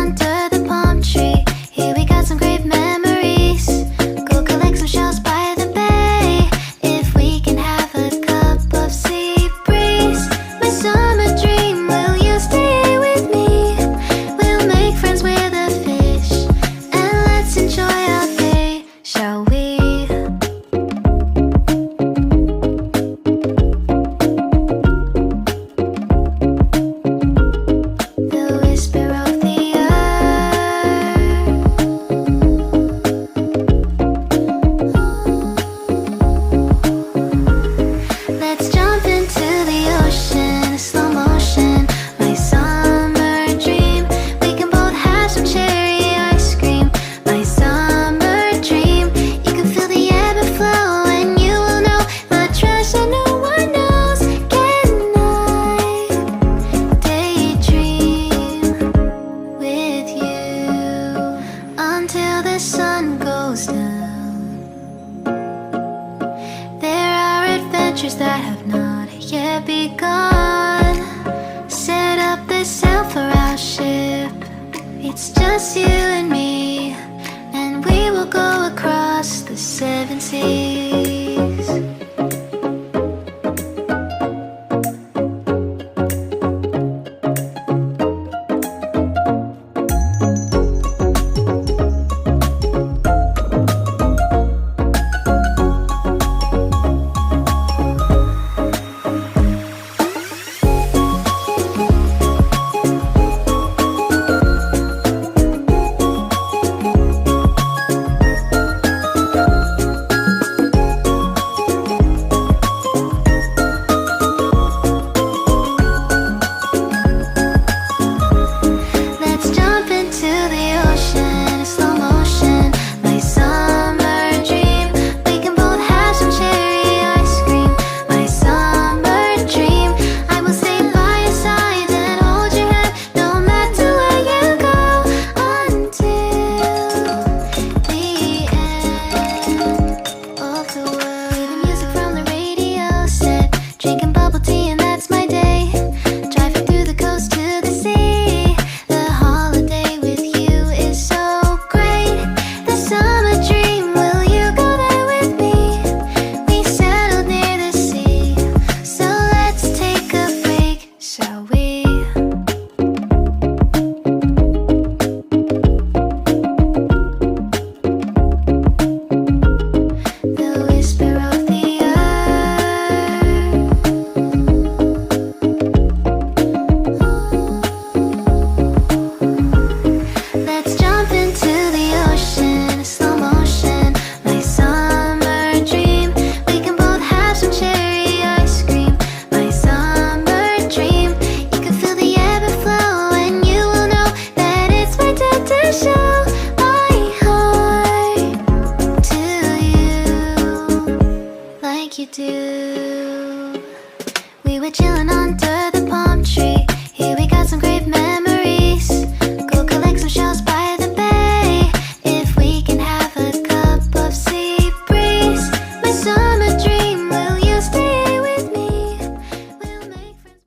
under the palm tree. Here we got some great memories. Go collect some shells by the bay. If we can have a cup of sea breeze. My summer dream, will you stay with me? We'll make friends with the fish, and let's enjoy our day, shall we? The whisper of the earth. Let's jump into the ocean, slow motion. My summer dream, we can both have some cherry ice cream. My summer dream, you can feel the ebb and flow, and you will know the treasure no one knows. Can I daydream with you until the sun goes down? There are adventures that have not yet begun. Set up the sail for our ship. It's just you and me, and we will go across the seven seas.